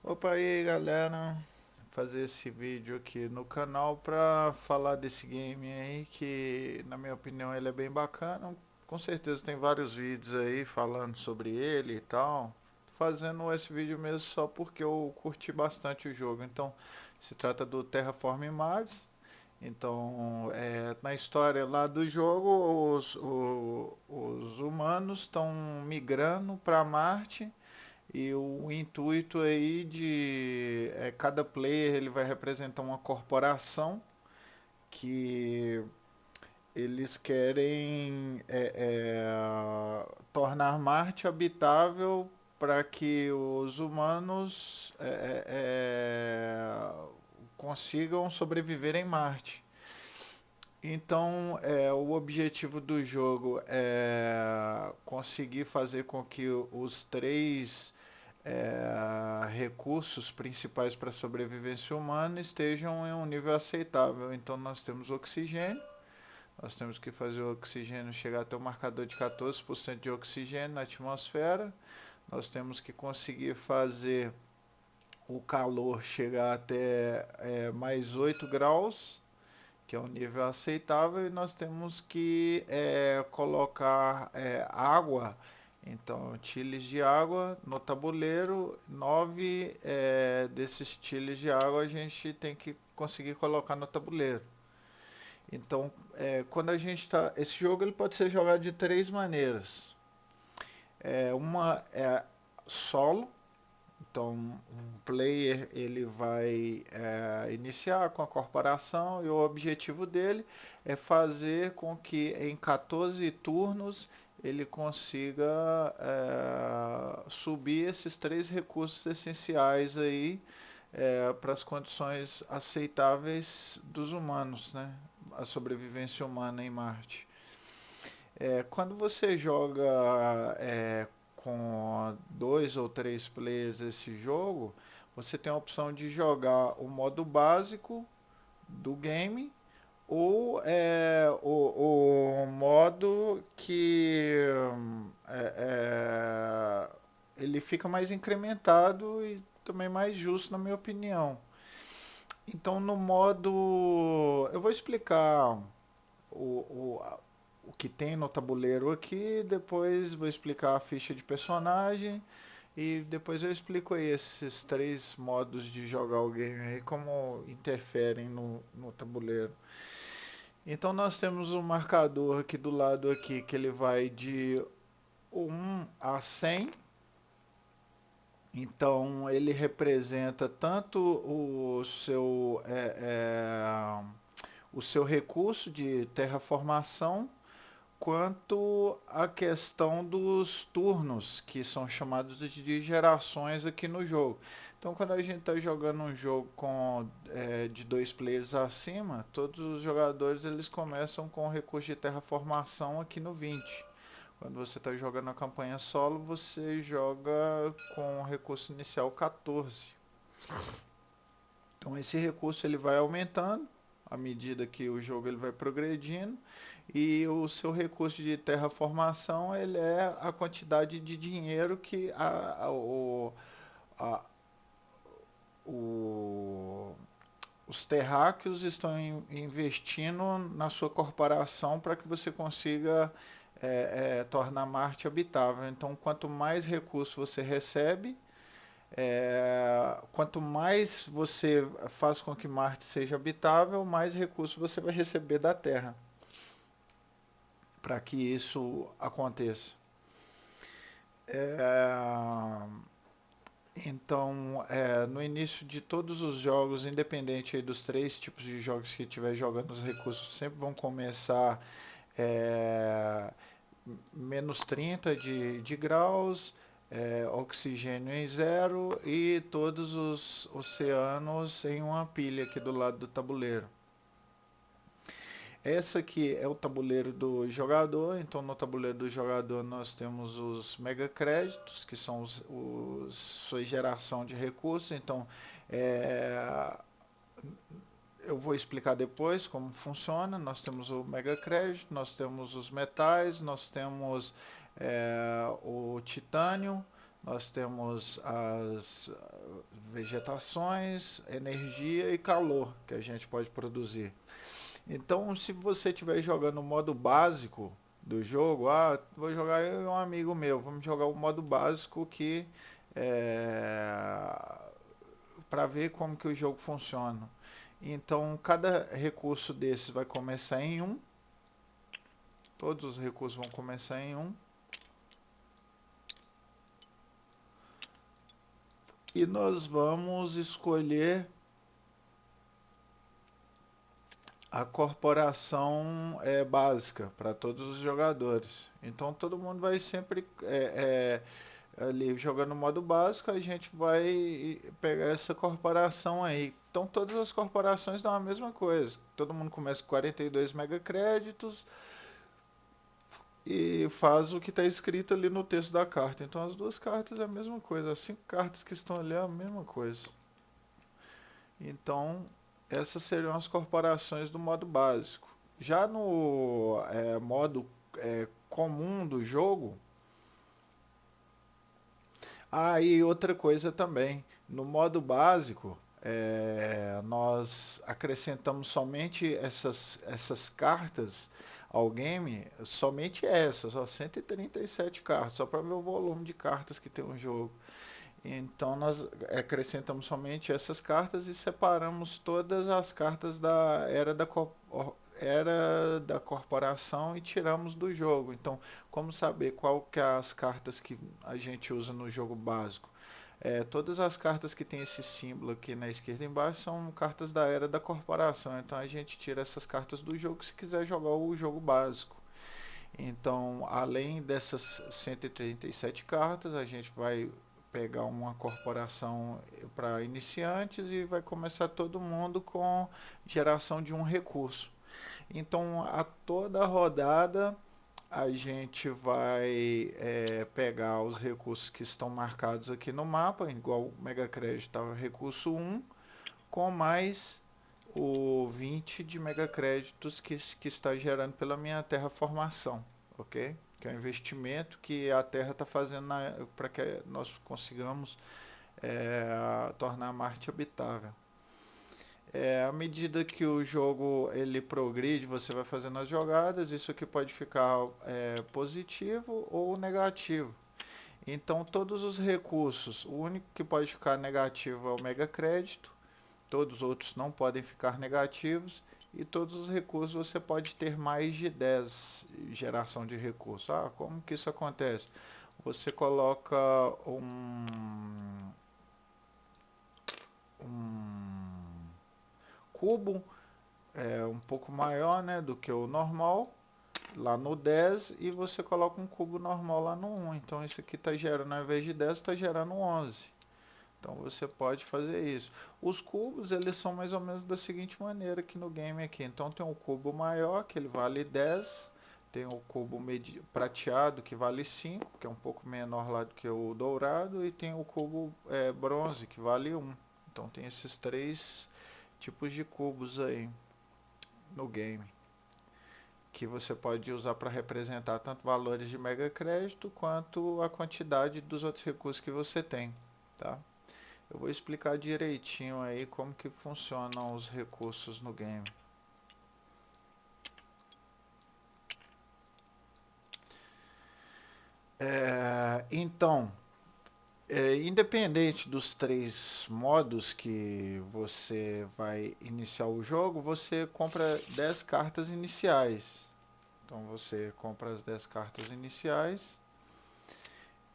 Opa aí galera, fazer esse vídeo aqui no canal pra falar desse game aí que na minha opinião ele é bem bacana. Com certeza tem vários vídeos aí falando sobre ele e tal. Fazendo esse vídeo mesmo só porque eu curti bastante o jogo. Então se trata do Terraform Mars. Então, na história lá do jogo, os humanos estão migrando para Marte e o intuito aí de cada player ele vai representar uma corporação que eles querem tornar Marte habitável para que os humanos consigam sobreviver em Marte. Então, o objetivo do jogo é conseguir fazer com que os três recursos principais para a sobrevivência humana estejam em um nível aceitável. Então, nós temos oxigênio, nós temos que fazer o oxigênio chegar até o marcador de 14% de oxigênio na atmosfera, nós temos que conseguir fazer o calor chegar até mais 8 graus, que é um nível aceitável, e nós temos que colocar água, então tiles de água no tabuleiro. 9 desses tiles de água a gente tem que conseguir colocar no tabuleiro. Então, quando a gente está, esse jogo ele pode ser jogado de três maneiras. Uma é solo. Então, um player ele vai iniciar com a corporação e o objetivo dele é fazer com que em 14 turnos ele consiga subir esses três recursos essenciais aí para as condições aceitáveis dos humanos, né? A sobrevivência humana em Marte. Quando você joga com dois ou três players esse jogo, você tem a opção de jogar o modo básico do game ou o modo que ele fica mais incrementado e também mais justo, na minha opinião. Então, no modo. Eu vou explicar o, o que tem no tabuleiro aqui, depois vou explicar a ficha de personagem e depois eu explico aí esses três modos de jogar o game aí, como interferem no tabuleiro. Então nós temos um marcador aqui do lado aqui que ele vai de 1 a 100. Então ele representa tanto o seu recurso de terraformação quanto a questão dos turnos, que são chamados de gerações aqui no jogo. Então, quando a gente está jogando um jogo de dois players acima, todos os jogadores eles começam com o recurso de terraformação aqui no 20. Quando você está jogando a campanha solo, você joga com o recurso inicial 14. Então esse recurso ele vai aumentando à medida que o jogo ele vai progredindo, e o seu recurso de terraformação ele é a quantidade de dinheiro que a- o- os terráqueos estão investindo na sua corporação para que você consiga tornar Marte habitável. Então, quanto mais recursos você recebe, quanto mais você faz com que Marte seja habitável, mais recursos você vai receber da Terra para que isso aconteça. É, então, no início de todos os jogos, independente aí dos três tipos de jogos que estiver jogando, os recursos sempre vão começar é, menos 30 de graus, oxigênio em zero e todos os oceanos em uma pilha aqui do lado do tabuleiro. Essa aqui é o tabuleiro do jogador. Então no tabuleiro do jogador nós temos os mega créditos, que são sua geração de recursos. Então é, eu vou explicar depois como funciona. Nós temos o mega crédito, nós temos os metais, nós temos o titânio, nós temos as vegetações, energia e calor que a gente pode produzir. Então, se você estiver jogando o modo básico do jogo, vou jogar eu e um amigo meu, vamos jogar o modo básico que é, para ver como que o jogo funciona. Então, cada recurso desses vai começar em um, todos os recursos vão começar em um, e nós vamos escolher a corporação básica para todos os jogadores. Então todo mundo vai sempre ali jogando no modo básico, a gente vai pegar essa corporação aí. Então todas as corporações dão a mesma coisa. Todo mundo começa com 42 megacréditos e faz o que está escrito ali no texto da carta. Então as duas cartas é a mesma coisa, as 5 cartas que estão ali é a mesma coisa. Então essas seriam as corporações do modo básico. Já no modo comum do jogo, e outra coisa também, no modo básico, nós acrescentamos somente essas cartas ao game, somente essas, ó, 137 cartas, só para ver o volume de cartas que tem o jogo. Então nós acrescentamos somente essas cartas e separamos todas as cartas da era da corporação e tiramos do jogo. Então, como saber qual que é as cartas que a gente usa no jogo básico? Todas as cartas que tem esse símbolo aqui na esquerda embaixo são cartas da era da corporação. Então a gente tira essas cartas do jogo se quiser jogar o jogo básico. Então, além dessas 137 cartas, a gente vai pegar uma corporação para iniciantes e vai começar todo mundo com geração de um recurso. Então, a toda rodada a gente vai pegar os recursos que estão marcados aqui no mapa, igual o Mega Crédito estava recurso 1, com mais o 20 de megacréditos que está gerando pela minha terraformação, ok? Que é um investimento que a Terra está fazendo para que nós consigamos tornar Marte habitável. À medida que o jogo ele progride, você vai fazendo as jogadas, isso aqui pode ficar positivo ou negativo. Então todos os recursos, o único que pode ficar negativo é o mega crédito, todos os outros não podem ficar negativos e todos os recursos você pode ter mais de 10 geração de recursos. Como que isso acontece? Você coloca um cubo um pouco maior, né, do que o normal lá no 10 e você coloca um cubo normal lá no 1. Então isso aqui está gerando, ao invés de 10, está gerando 11. Então você pode fazer isso. Os cubos, eles são mais ou menos da seguinte maneira aqui no game aqui. Então tem um cubo maior, que ele vale 10. Tem o cubo prateado, que vale 5, que é um pouco menor lá do que o dourado. E tem o cubo bronze, que vale 1. Então tem esses 3 tipos de cubos aí no game, que você pode usar para representar tanto valores de mega crédito quanto a quantidade dos outros recursos que você tem, tá? Eu vou explicar direitinho aí como que funcionam os recursos no game. Então, independente dos 3 modos que você vai iniciar o jogo, você compra 10 cartas iniciais. Então você compra as 10 cartas iniciais.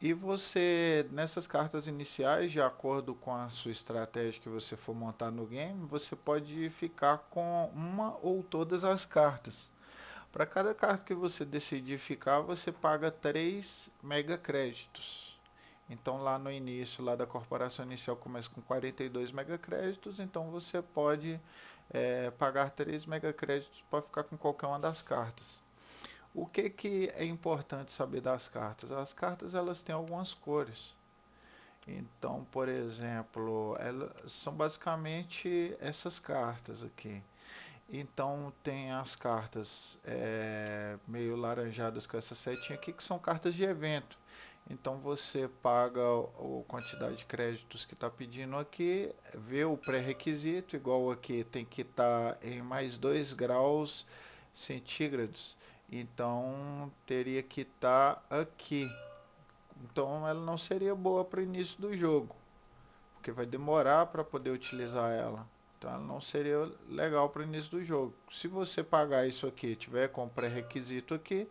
E você, nessas cartas iniciais, de acordo com a sua estratégia que você for montar no game, você pode ficar com uma ou todas as cartas. Para cada carta que você decidir ficar, você paga 3 mega créditos. Então lá no início, lá da corporação inicial começa com 42 mega créditos, então você pode pagar 3 mega créditos para ficar com qualquer uma das cartas. O que é importante saber das cartas? As cartas elas têm algumas cores. Então, por exemplo, elas são basicamente essas cartas aqui. Então tem as cartas meio laranjadas com essa setinha aqui, que são cartas de evento. Então você paga a quantidade de créditos que está pedindo aqui, vê o pré-requisito, igual aqui tem que estar em mais 2 graus centígrados. Então teria que estar aqui. Então ela não seria boa para o início do jogo, porque vai demorar para poder utilizar ela. Então ela não seria legal para o início do jogo. Se você pagar isso aqui, tiver com pré-requisito aqui,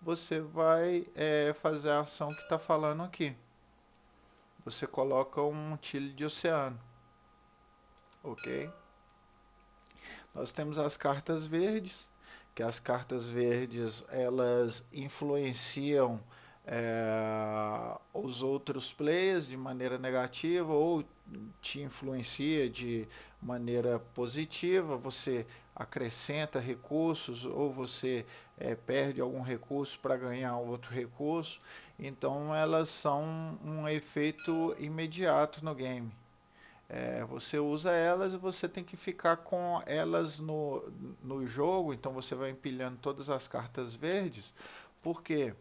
você vai fazer a ação que está falando aqui. Você coloca um tile de oceano, ok? Nós temos as cartas verdes, que as cartas verdes elas influenciam os outros players de maneira negativa ou te influencia de maneira positiva. Você acrescenta recursos ou você perde algum recurso para ganhar outro recurso. Então elas são um efeito imediato no game. Você usa elas e você tem que ficar com elas no jogo, então você vai empilhando todas as cartas verdes, porque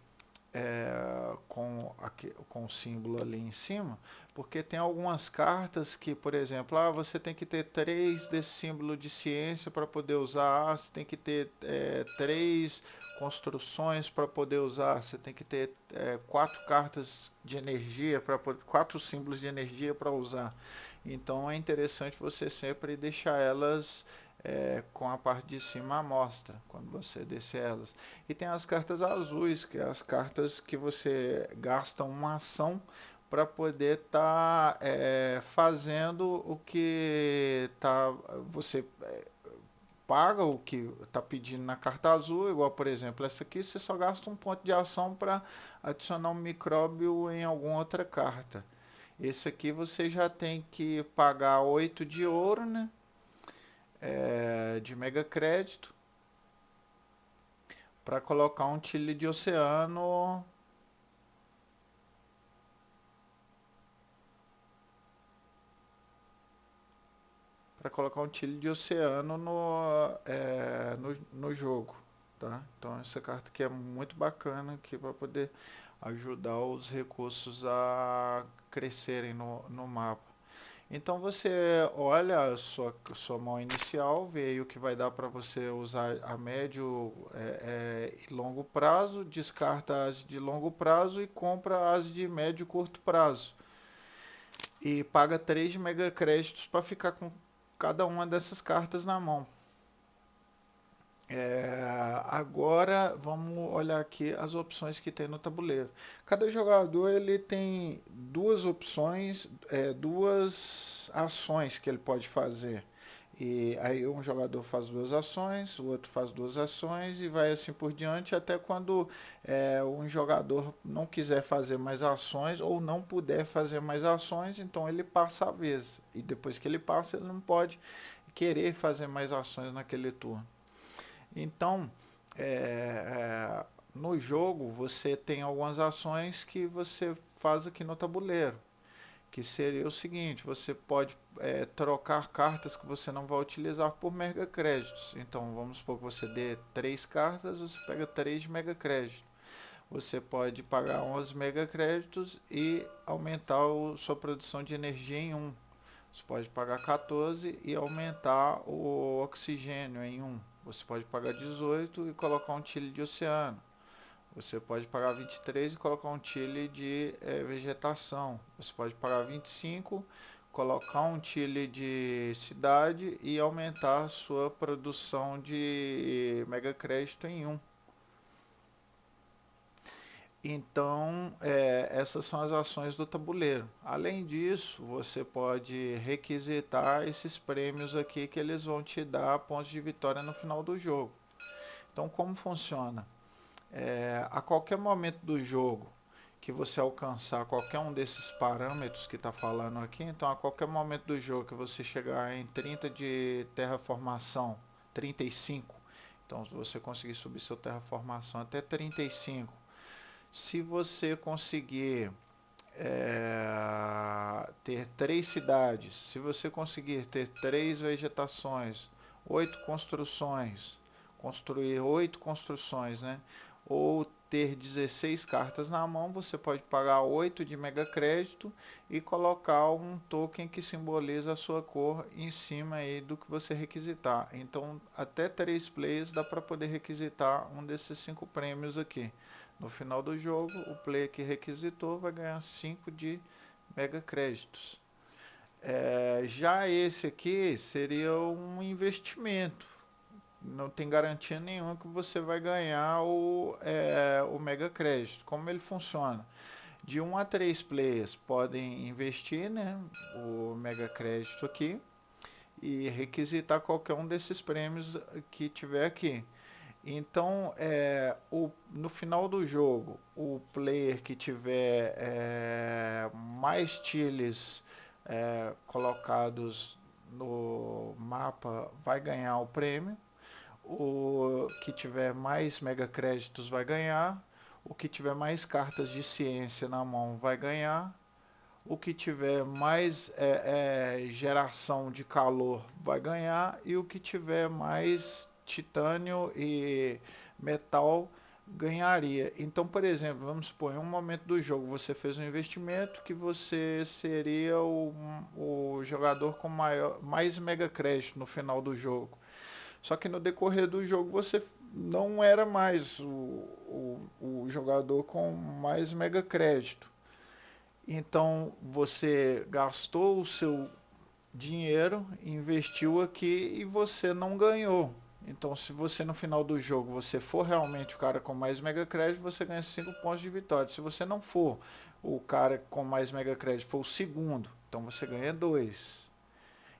com o símbolo ali em cima, porque tem algumas cartas que, por exemplo, você tem que ter 3 desse símbolo de ciência para poder usar, você tem que ter 3 construções para poder usar, você tem que ter 4 cartas de energia, 4 símbolos de energia para usar. Então é interessante você sempre deixar elas com a parte de cima à mostra, quando você descer elas. E tem as cartas azuis, que é as cartas que você gasta uma ação para poder estar fazendo o que você paga o que está pedindo na carta azul, igual por exemplo essa aqui, você só gasta um ponto de ação para adicionar um micróbio em alguma outra carta. Esse aqui você já tem que pagar 8 de ouro, né? De mega crédito para colocar um tile de oceano no jogo, tá? Então essa carta aqui é muito bacana aqui para poder ajudar os recursos a crescerem no mapa. Então você olha a sua mão inicial, vê aí o que vai dar para você usar a médio e longo prazo, descarta as de longo prazo e compra as de médio e curto prazo. E paga 3 mega créditos para ficar com cada uma dessas cartas na mão. Agora vamos olhar aqui as opções que tem no tabuleiro. Cada jogador ele tem duas opções, duas ações que ele pode fazer. E aí um jogador faz 2 ações, o outro faz 2 ações e vai assim por diante até quando um jogador não quiser fazer mais ações ou não puder fazer mais ações, então ele passa a vez. E depois que ele passa, ele não pode querer fazer mais ações naquele turno. Então, no jogo você tem algumas ações que você faz aqui no tabuleiro, que seria o seguinte: você pode trocar cartas que você não vai utilizar por mega créditos. Então, vamos supor que você dê 3 cartas, você pega 3 de mega crédito. Você pode pagar 11 mega créditos e aumentar sua produção de energia em 1. Você pode pagar 14 e aumentar o oxigênio em 1. Você pode pagar 18 e colocar um tile de oceano. Você pode pagar 23 e colocar um tile de vegetação. Você pode pagar 25, colocar um tile de cidade e aumentar a sua produção de mega crédito em 1. Então, essas são as ações do tabuleiro. Além disso, você pode requisitar esses prêmios aqui que eles vão te dar pontos de vitória no final do jogo. Então, como funciona? A qualquer momento do jogo que você alcançar qualquer um desses parâmetros que está falando aqui, então a qualquer momento do jogo que você chegar em 30 de terraformação, 35, então se você conseguir subir seu terraformação até 35, se você conseguir ter 3 cidades, se você conseguir ter 3 vegetações, 8 construções, construir 8 construções, né? Ou ter 16 cartas na mão, você pode pagar 8 de mega crédito e colocar um token que simboliza a sua cor em cima aí do que você requisitar. Então, até 3 players dá para poder requisitar um desses 5 prêmios aqui. No final do jogo, o player que requisitou vai ganhar 5 de mega créditos. Já esse aqui seria um investimento. Não tem garantia nenhuma que você vai ganhar o mega crédito. Como ele funciona? De 1 a 3 players podem investir, né, o mega crédito aqui e requisitar qualquer um desses prêmios que tiver aqui. Então, no final do jogo, o player que tiver mais tiles colocados no mapa vai ganhar o prêmio. O que tiver mais mega créditos vai ganhar. O que tiver mais cartas de ciência na mão vai ganhar. O que tiver mais geração de calor vai ganhar. E o que tiver mais titânio e metal ganharia. Então, por exemplo, vamos supor, em um momento do jogo você fez um investimento que você seria o jogador com mais mega crédito no final do jogo. Só que no decorrer do jogo você não era mais o jogador com mais mega crédito. Então você gastou o seu dinheiro, investiu aqui e você não ganhou. Então se você no final do jogo você for realmente o cara com mais mega crédito, você ganha 5 pontos de vitória. Se você não for o cara com mais mega crédito, for o segundo, então você ganha 2.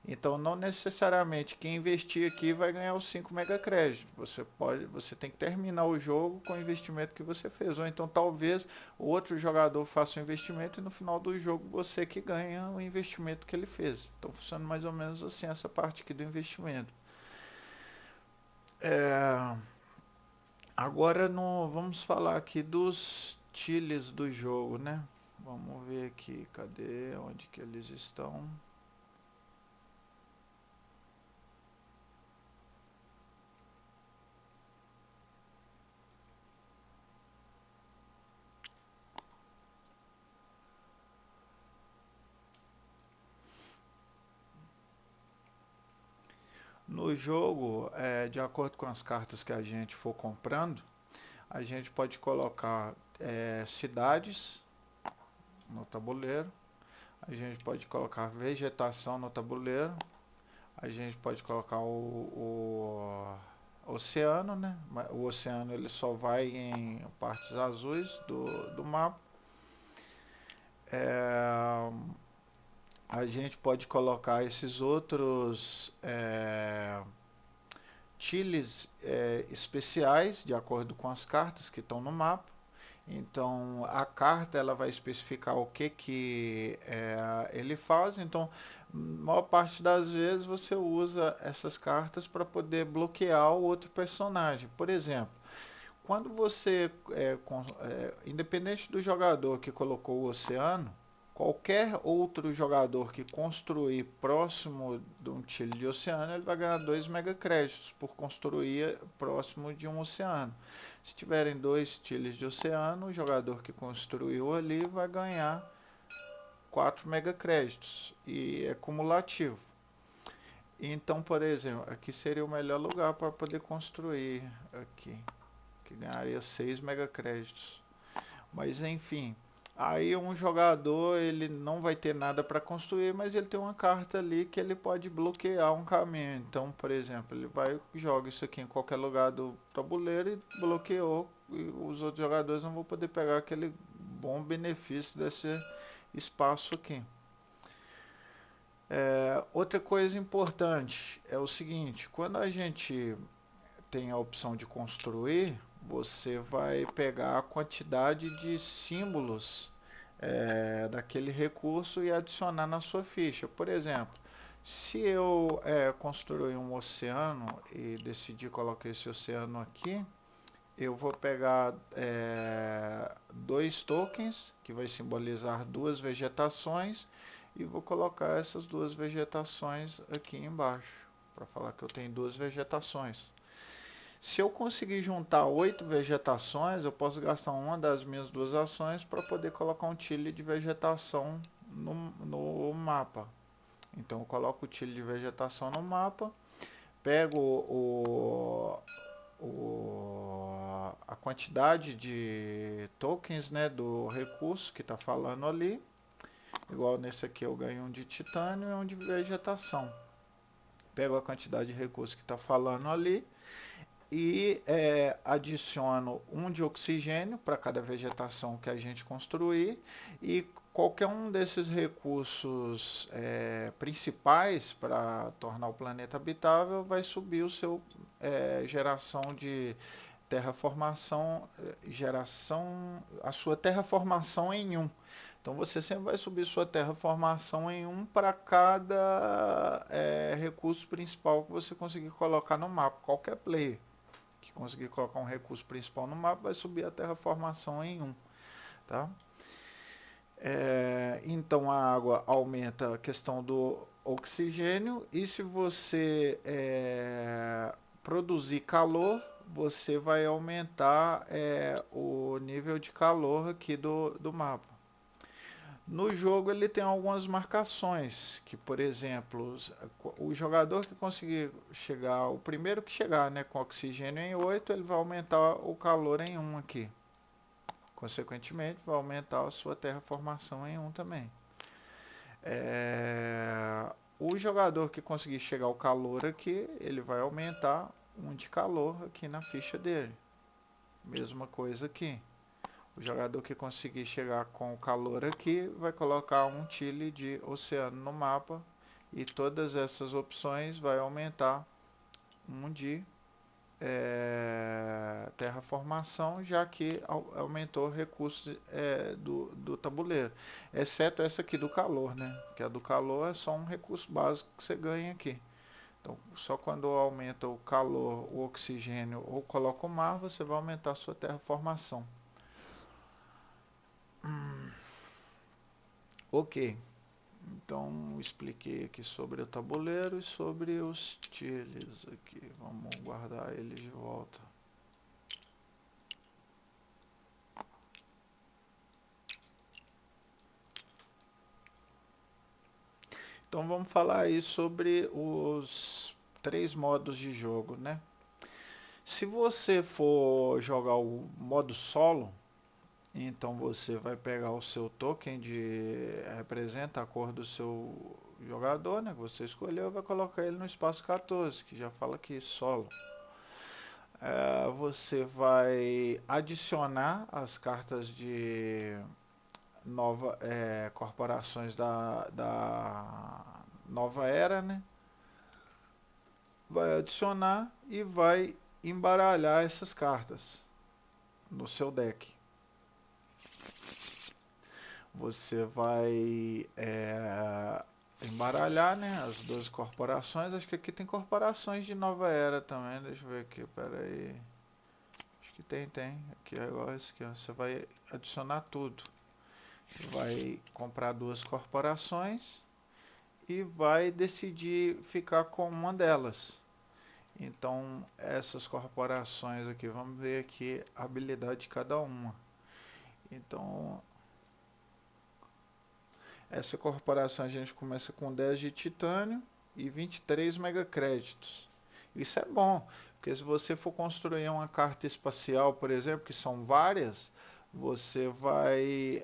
Então não necessariamente quem investir aqui vai ganhar os 5 mega créditos. Você tem que terminar o jogo com o investimento que você fez. Ou então talvez o outro jogador faça um investimento e no final do jogo você que ganha o investimento que ele fez. Então funciona mais ou menos assim essa parte aqui do investimento. Agora vamos falar aqui dos tiles do jogo, né? Vamos ver aqui, cadê, onde que eles estão? No jogo, de acordo com as cartas que a gente for comprando, a gente pode colocar cidades no tabuleiro, a gente pode colocar vegetação no tabuleiro, a gente pode colocar o oceano, né? O oceano ele só vai em partes azuis do mapa. A gente pode colocar esses outros tiles especiais de acordo com as cartas que estão no mapa. Então a carta ela vai especificar o que ele faz. Então, maior parte das vezes você usa essas cartas para poder bloquear o outro personagem. Por exemplo, quando você, independente do jogador que colocou o oceano, qualquer outro jogador que construir próximo de um tile de oceano, ele vai ganhar 2 mega créditos por construir próximo de um oceano. Se tiverem 2 tiles de oceano, o jogador que construiu ali vai ganhar 4 mega créditos e é cumulativo. Então, por exemplo, aqui seria o melhor lugar para poder construir aqui, que ganharia 6 mega créditos. Mas enfim, aí um jogador ele não vai ter nada para construir, mas ele tem uma carta ali que ele pode bloquear um caminho. Então, por exemplo, ele vai e joga isso aqui em qualquer lugar do tabuleiro e bloqueou, e os outros jogadores não vão poder pegar aquele bom benefício desse espaço aqui. Outra coisa importante é o seguinte, quando a gente tem a opção de construir, você vai pegar a quantidade de símbolos daquele recurso e adicionar na sua ficha. Por exemplo, se eu construir um oceano e decidir colocar esse oceano aqui, eu vou pegar 2 tokens, que vai simbolizar 2 vegetações, e vou colocar essas 2 vegetações aqui embaixo, para falar que eu tenho 2 vegetações. Se eu conseguir juntar 8 vegetações, eu posso gastar uma das minhas 2 ações para poder colocar um tile de vegetação no mapa. Então eu coloco o tile de vegetação no mapa, pego a quantidade de tokens, né, do recurso que está falando ali. Igual nesse aqui eu ganho um de titânio e um de vegetação. Pego a quantidade de recursos que está falando ali e adiciono um de oxigênio para cada vegetação que a gente construir, e qualquer um desses recursos principais para tornar o planeta habitável vai subir o seu geração de terraformação, a sua terraformação em um. Então você sempre vai subir sua terraformação em um para cada recurso principal que você conseguir colocar no mapa. Qualquer player que conseguir colocar um recurso principal no mapa vai subir a terraformação em um. Tá? Então a água aumenta a questão do oxigênio, e se você produzir calor, você vai aumentar o nível de calor aqui do mapa. No jogo ele tem algumas marcações, que por exemplo, o jogador que conseguir chegar, o primeiro que chegar, né, com oxigênio em 8, ele vai aumentar o calor em 1 aqui. Consequentemente, vai aumentar a sua terraformação em 1 também. O jogador que conseguir chegar ao calor aqui, ele vai aumentar 1 de calor aqui na ficha dele. Mesma coisa aqui. O jogador que conseguir chegar com o calor aqui vai colocar um tile de oceano no mapa, e todas essas opções vai aumentar um de terraformação, já que aumentou o recurso do tabuleiro. Exceto essa aqui do calor, né? Que a do calor é só um recurso básico que você ganha aqui. Então, só quando aumenta o calor, o oxigênio ou coloca o mar, você vai aumentar a sua terraformação. Ok, então expliquei aqui sobre o tabuleiro e sobre os tiles aqui. Vamos guardar eles de volta. Então vamos falar aí sobre os 3 modos de jogo, né? Se você for jogar o modo solo, então você vai pegar o seu token de representa a cor do seu jogador, né, que você escolheu, vai colocar ele no espaço 14, que já fala aqui solo. Você vai adicionar as cartas de corporações da nova era, né? Vai adicionar e vai embaralhar essas cartas no seu deck. Você vai embaralhar, né, as 12 corporações. Acho que aqui tem corporações de nova era também. Deixa eu ver aqui, pera aí. Acho que tem. Aqui é igual esse aqui, ó. Você vai adicionar tudo. Vai comprar 2 corporações e vai decidir ficar com uma delas. Então, essas corporações aqui, vamos ver aqui a habilidade de cada uma. Então, essa corporação a gente começa com 10 de titânio e 23 megacréditos. Isso é bom, porque se você for construir uma carta espacial, por exemplo, que são várias, você vai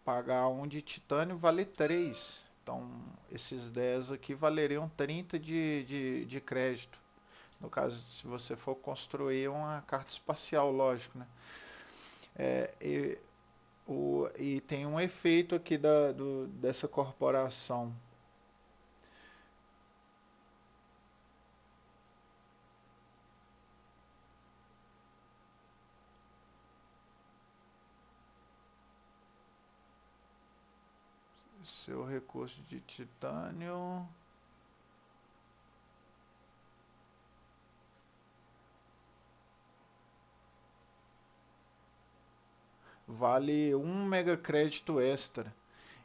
pagar um de titânio, vale 3. Então, esses 10 aqui valeriam 30 de crédito. No caso, se você for construir uma carta espacial, lógico, né? E tem um efeito aqui dessa corporação. Seu recurso de titânio vale 1 megacrédito extra.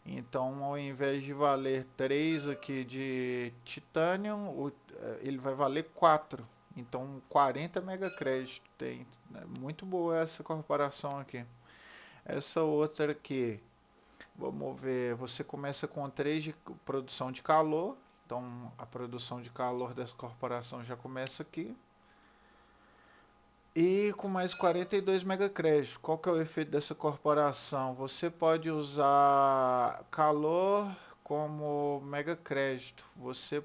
Então, ao invés de valer 3 aqui de titânio, ele vai valer 4. Então 40 mega crédito tem. É muito boa essa corporação aqui. Essa outra aqui, vamos ver, você começa com 3 de produção de calor. Então a produção de calor dessa corporação já começa aqui. E com mais 42 megacréditos. Qual que é o efeito dessa corporação? Você pode usar calor como megacrédito. Você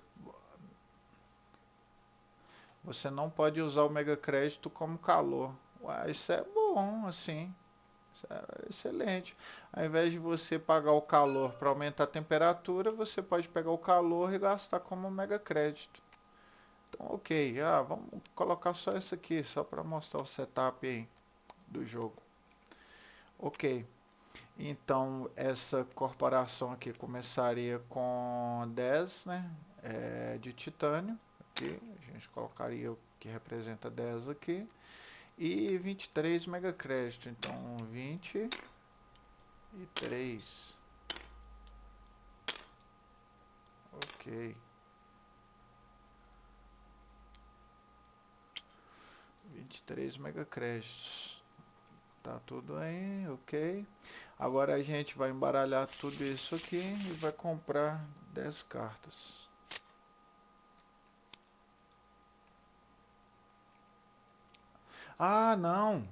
não pode usar o megacrédito como calor. Ué, isso é bom, assim. Isso é excelente. Ao invés de você pagar o calor para aumentar a temperatura, você pode pegar o calor e gastar como megacrédito. Então, ok. Vamos colocar só isso aqui, só para mostrar o setup aí do jogo. Ok. Então, essa corporação aqui começaria com 10, né? De titânio. Aqui, a gente colocaria o que representa 10 aqui. E 23 megacrédito. Então, 23. Ok. 23 megacréditos. Tá tudo aí, ok. Agora a gente vai embaralhar tudo isso aqui e vai comprar 10 cartas. Ah, não!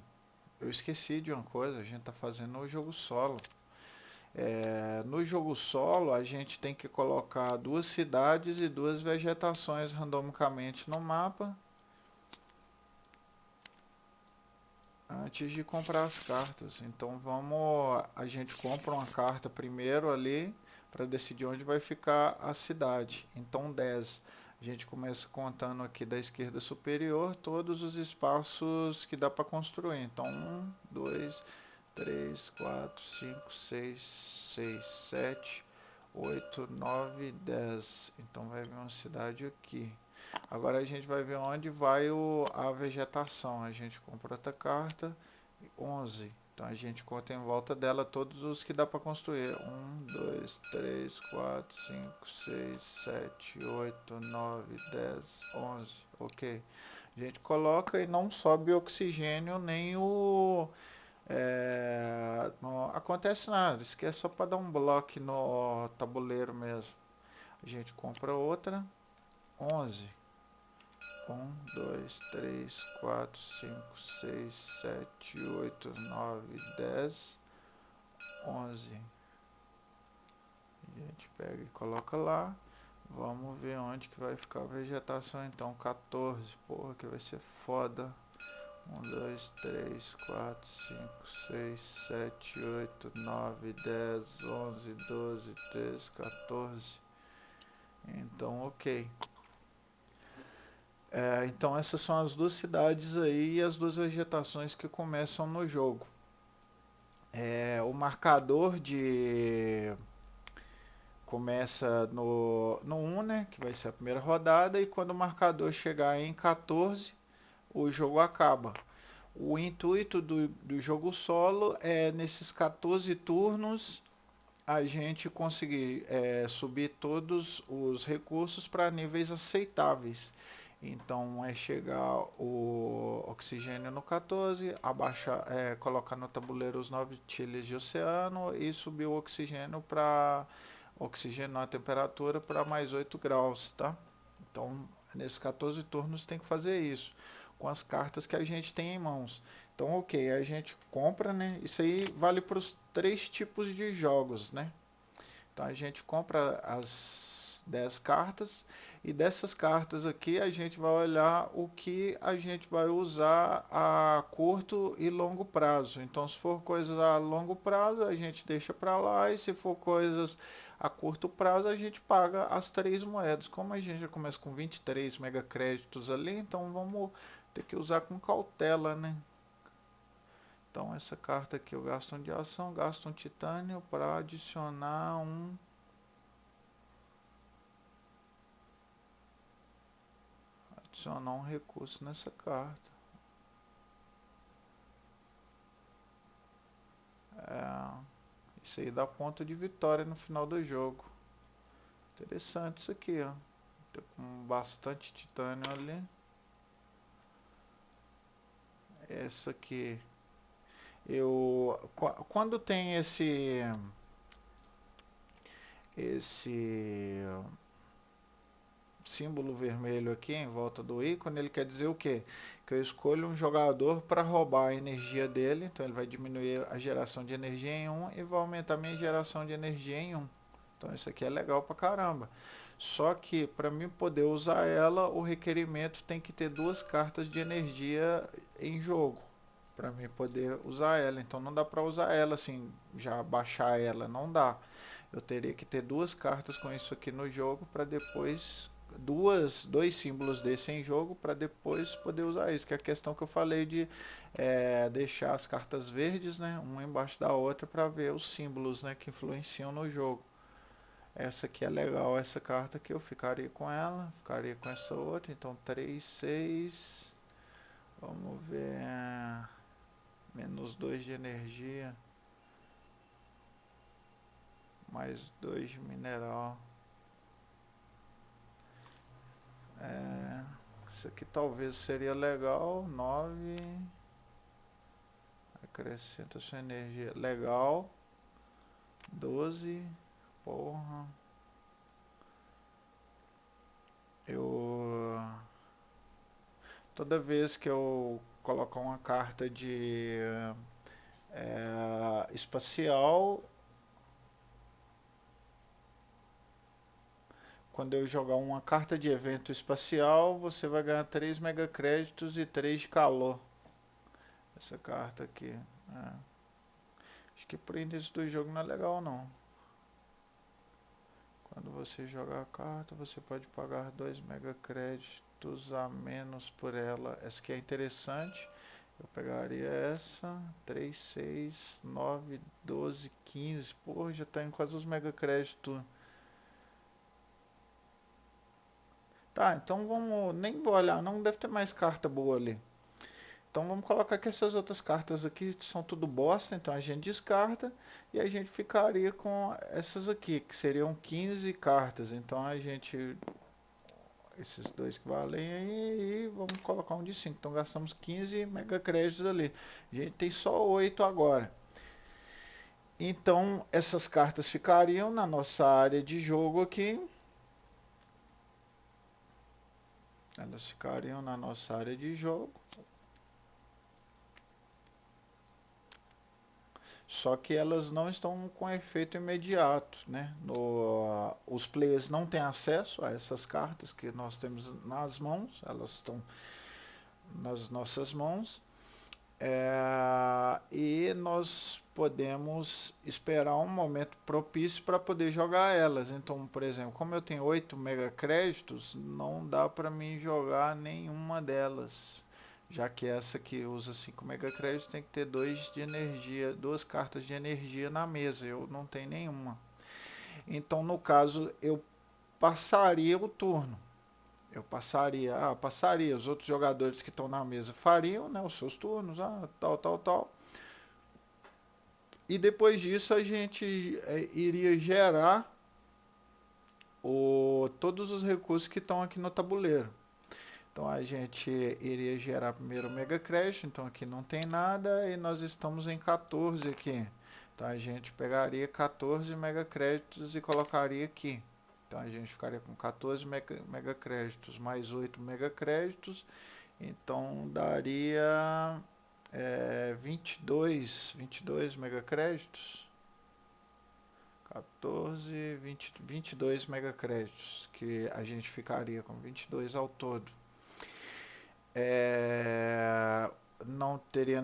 Eu esqueci de uma coisa, a gente tá fazendo o jogo solo. No jogo solo a gente tem que colocar 2 cidades e 2 vegetações randomicamente no mapa antes de comprar as cartas. Então a gente compra uma carta primeiro ali para decidir onde vai ficar a cidade. Então 10. A gente começa contando aqui da esquerda superior todos os espaços que dá para construir. Então 1, 2, 3, 4, 5, 6, 7, 8, 9, 10. Então vai vir uma cidade aqui. Agora a gente vai ver onde vai a vegetação. A gente compra outra carta, 11. Então a gente conta em volta dela todos os que dá para construir. 1, 2, 3, 4, 5, 6, 7, 8, 9, 10, 11. Ok. A gente coloca e não sobe o oxigênio nem não acontece nada. Isso aqui é só para dar um bloco no tabuleiro mesmo. A gente compra outra, 11. 1, 2, 3, 4, 5, 6, 7, 8, 9, 10, 11. A gente pega e coloca lá. Vamos ver onde que vai ficar a vegetação então. 14. Porra, que vai ser foda. 1, 2, 3, 4, 5, 6, 7, 8, 9, 10, 11, 12, 13, 14. Então, ok. Então essas são as 2 cidades aí e as 2 vegetações que começam no jogo. O marcador de começa no 1, né, que vai ser a primeira rodada, e quando o marcador chegar em 14, o jogo acaba. O intuito do jogo solo é nesses 14 turnos a gente conseguir subir todos os recursos para níveis aceitáveis. Então é chegar o oxigênio no 14, abaixar, colocar no tabuleiro os 9 tiles de oceano e subir o oxigênio para oxigenar a temperatura para mais 8 graus, tá? Então nesses 14 turnos tem que fazer isso com as cartas que a gente tem em mãos. Então ok, a gente compra, né? Isso aí vale para os 3 tipos de jogos, né? Então a gente compra as 10 cartas e dessas cartas aqui a gente vai olhar o que a gente vai usar a curto e longo prazo. Então se for coisas a longo prazo a gente deixa para lá, e se for coisas a curto prazo a gente paga as 3 moedas. Como a gente já começa com 23 megacréditos ali, então vamos ter que usar com cautela, né? Então essa carta aqui eu gasto um de ação, gasto um titânio para adicionar um recurso nessa carta. Isso aí dá ponto de vitória no final do jogo. Interessante isso aqui, ó. Tô com bastante titânio ali. essa aqui. Quando tem esse símbolo vermelho aqui em volta do ícone, ele quer dizer o quê? Que eu escolho um jogador para roubar a energia dele, então ele vai diminuir a geração de energia em 1 e vai aumentar a minha geração de energia em 1. Então isso aqui é legal pra caramba. Só que para mim poder usar ela, o requerimento tem que ter 2 cartas de energia em jogo para mim poder usar ela. Então não dá para usar ela assim, já baixar ela, não dá. Eu teria que ter 2 cartas com isso aqui no jogo para depois dois símbolos desse em jogo para depois poder usar isso, que é a questão que eu falei de deixar as cartas verdes, né, uma embaixo da outra para ver os símbolos, né, que influenciam no jogo. Essa aqui é legal, essa carta aqui eu ficaria com ela, ficaria com essa outra, então 3, 6, vamos ver, menos 2 de energia, mais 2 de mineral. Isso aqui talvez seria legal, 9, acrescenta sua energia, legal, 12, porra, toda vez que eu colocar uma carta de espacial, quando eu jogar uma carta de evento espacial, você vai ganhar 3 megacréditos e 3 de calor. Essa carta aqui. Acho que pro início do jogo não é legal não. Quando você jogar a carta, você pode pagar 2 megacréditos a menos por ela. Essa aqui é interessante. Eu pegaria essa. 3, 6, 9, 12, 15. Pô, já tá em quase os megacréditos. Tá, então vamos. Nem vou olhar, não deve ter mais carta boa ali. Então vamos colocar que essas outras cartas aqui são tudo bosta, então a gente descarta e a gente ficaria com essas aqui, que seriam 15 cartas. Então a gente, esses dois que valem aí, e vamos colocar um de 5. Então gastamos 15 megacréditos ali. A gente tem só 8 agora. Então essas cartas ficariam na nossa área de jogo aqui. Elas ficariam na nossa área de jogo. Só que elas não estão com efeito imediato, né? Os players não têm acesso a essas cartas que nós temos nas mãos, elas estão nas nossas mãos. E nós podemos esperar um momento propício para poder jogar elas. Então, por exemplo, como eu tenho 8 megacréditos, não dá para mim jogar nenhuma delas. Já que essa que usa 5 megacréditos tem que ter 2 de energia, 2 cartas de energia na mesa. Eu não tenho nenhuma. Então, no caso, eu passaria o turno. Eu passaria. Os outros jogadores que estão na mesa fariam, né, os seus turnos, tal. E depois disso a gente iria gerar todos os recursos que estão aqui no tabuleiro. Então a gente iria gerar primeiro o Mega Crash, então aqui não tem nada e nós estamos em 14 aqui. Então a gente pegaria 14 mega créditos e colocaria aqui. Então a gente ficaria com 14 mega créditos mais 8 mega créditos. Então daria 22 mega créditos. 14, 20, 22 mega créditos, que a gente ficaria com 22 ao todo. Não teria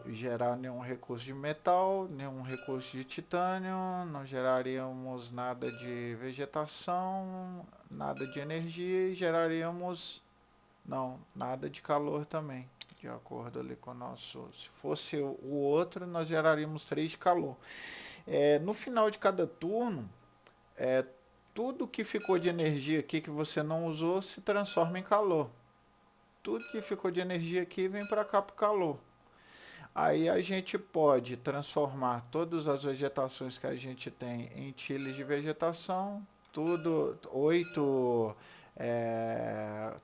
gerar nenhum recurso de metal, nenhum recurso de titânio, não geraríamos nada de vegetação, nada de energia e geraríamos nada de calor também, de acordo ali com o nosso, se fosse o outro nós geraríamos 3 de calor. No final de cada turno, tudo que ficou de energia aqui que você não usou se transforma em calor. Tudo que ficou de energia aqui vem para cá para o calor. Aí a gente pode transformar todas as vegetações que a gente tem em tiles de vegetação, 8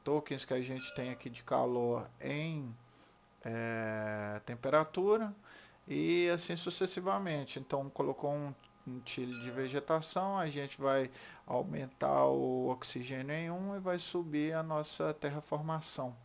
tokens que a gente tem aqui de calor em temperatura e assim sucessivamente. Então colocou um tile de vegetação, a gente vai aumentar o oxigênio em um e vai subir a nossa terraformação.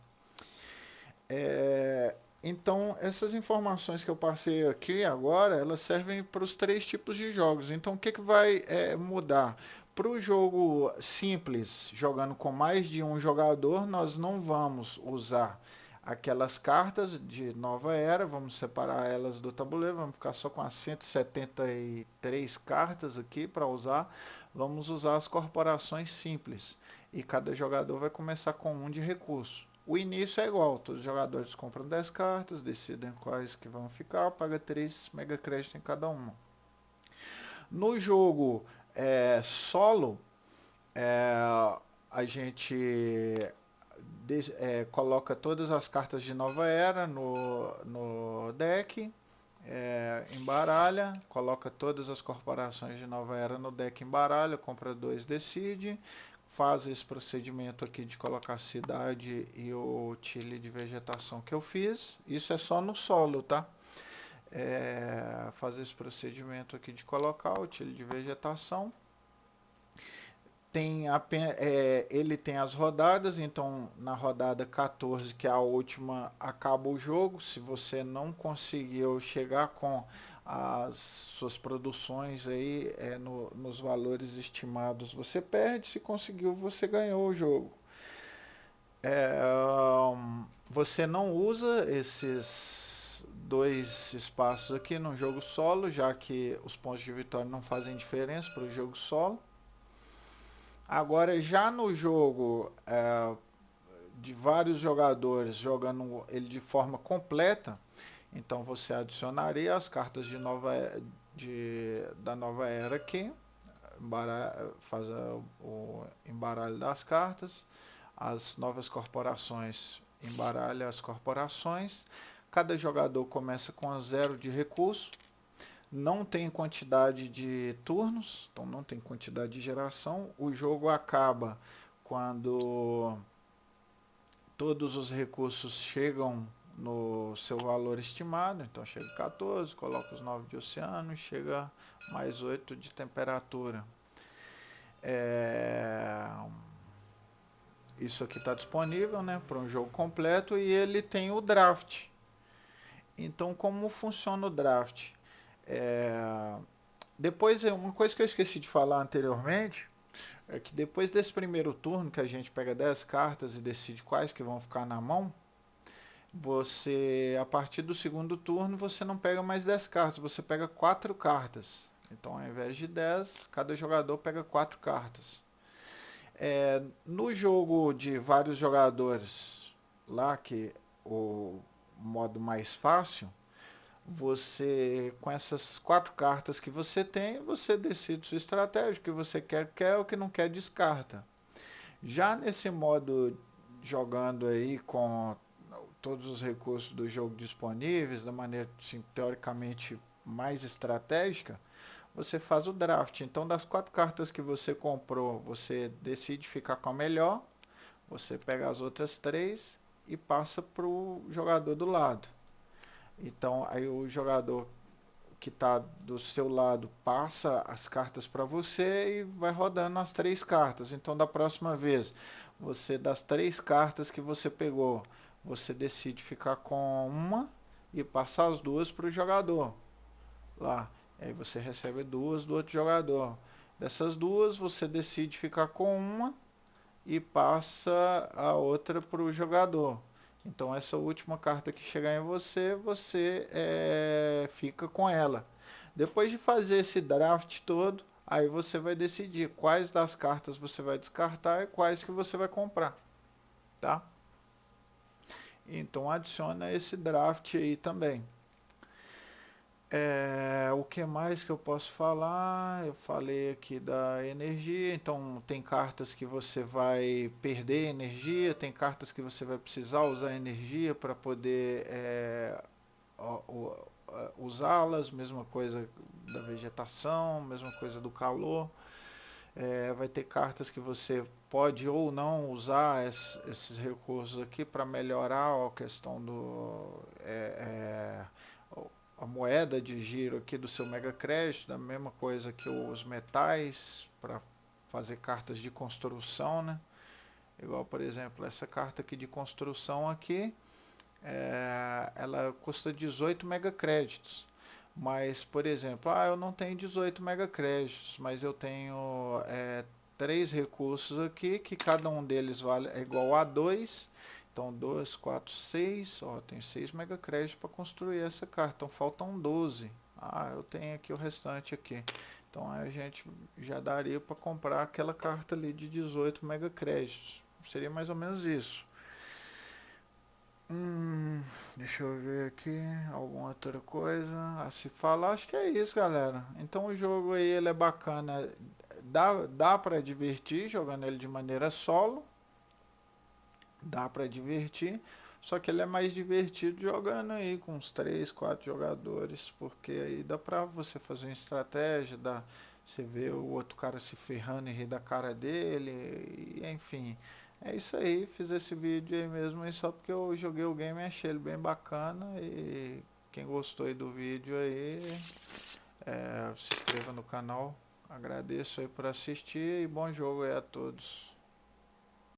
Então, essas informações que eu passei aqui agora, elas servem para os três tipos de jogos. Então, o que vai mudar? Para o jogo simples, jogando com mais de um jogador, nós não vamos usar aquelas cartas de nova era, vamos separar elas do tabuleiro, vamos ficar só com as 173 cartas aqui para usar. Vamos usar as corporações simples e cada jogador vai começar com um de recurso. O início é igual, todos os jogadores compram 10 cartas, decidem quais que vão ficar, paga 3 mega crédito em cada uma. No jogo solo, a gente coloca todas as cartas de nova era no deck, embaralha, coloca todas as corporações de nova era no deck, embaralha, compra 2, decide, faz esse procedimento aqui de colocar a cidade e o tile de vegetação que eu fiz. Isso é só no solo, tá? Fazer esse procedimento aqui de colocar o tile de vegetação. Ele tem as rodadas, então na rodada 14, que é a última, acaba o jogo. Se você não conseguiu chegar com as suas produções aí nos valores estimados, você perde. Se conseguiu, você ganhou o jogo. Você não usa esses 2 espaços aqui no jogo solo, já que os pontos de vitória não fazem diferença para o jogo solo. Agora, já no jogo de vários jogadores jogando ele de forma completa, então você adicionaria as cartas da nova era aqui, faz o embaralho das cartas, as novas corporações, embaralha as corporações, cada jogador começa com 0 de recurso, não tem quantidade de turnos, então não tem quantidade de geração, o jogo acaba quando todos os recursos chegam no seu valor estimado, então chega 14, coloca os 9 de oceano, chega mais 8 de temperatura. Isso aqui está disponível, né, para um jogo completo, e ele tem o draft. Então, como funciona o draft? Depois, uma coisa que eu esqueci de falar anteriormente, é que depois desse primeiro turno, que a gente pega 10 cartas e decide quais que vão ficar na mão, a partir do segundo turno, você não pega mais 10 cartas, você pega 4 cartas. Então, ao invés de 10, cada jogador pega 4 cartas. No jogo de vários jogadores, lá que o modo mais fácil, você, com essas 4 cartas que você tem, você decide sua estratégia, o que você quer, o que não quer, descarta. Já nesse modo, jogando aí com todos os recursos do jogo disponíveis, da maneira, assim, teoricamente mais estratégica, você faz o draft. Então, das 4 cartas que você comprou, você decide ficar com a melhor, você pega as outras 3 e passa para o jogador do lado. Então, aí o jogador que está do seu lado passa as cartas para você e vai rodando as 3 cartas. Então, da próxima vez, das 3 cartas que você pegou, você decide ficar com uma e passar as 2 para o jogador lá. Aí você recebe 2 do outro jogador. Dessas 2, você decide ficar com uma e passa a outra para o jogador. Então, essa última carta que chegar em você, você fica com ela. Depois de fazer esse draft todo, aí você vai decidir quais das cartas você vai descartar e quais que você vai comprar, tá? Então, adiciona esse draft aí também. O que mais que eu posso falar? Eu falei aqui da energia, então tem cartas que você vai perder energia, tem cartas que você vai precisar usar energia para poder usá-las, mesma coisa da vegetação, mesma coisa do calor. Vai ter cartas que você pode ou não usar esses recursos aqui para melhorar a questão do a moeda de giro aqui do seu mega crédito, da mesma coisa que os metais para fazer cartas de construção, né? Igual, por exemplo, essa carta aqui de construção aqui, ela custa 18 mega créditos. Mas, por exemplo, eu não tenho 18 mega créditos, mas eu tenho 3 recursos aqui, que cada um deles é igual a 2. Então, 2, 4, 6. Ó, tenho 6 mega créditos para construir essa carta. Então, faltam 12. Eu tenho aqui o restante aqui. Então, a gente já daria para comprar aquela carta ali de 18 mega créditos. Seria mais ou menos isso. Deixa eu ver aqui, alguma outra coisa a se falar, acho que é isso, galera. Então o jogo aí, ele é bacana, dá para divertir jogando ele de maneira solo, dá para divertir, só que ele é mais divertido jogando aí com uns 3, 4 jogadores, porque aí dá pra você fazer uma estratégia, você vê o outro cara se ferrando e rir da cara dele, e enfim. É isso aí, fiz esse vídeo aí mesmo aí só porque eu joguei o game e achei ele bem bacana. E quem gostou aí do vídeo aí, se inscreva no canal. Agradeço aí por assistir e bom jogo aí a todos.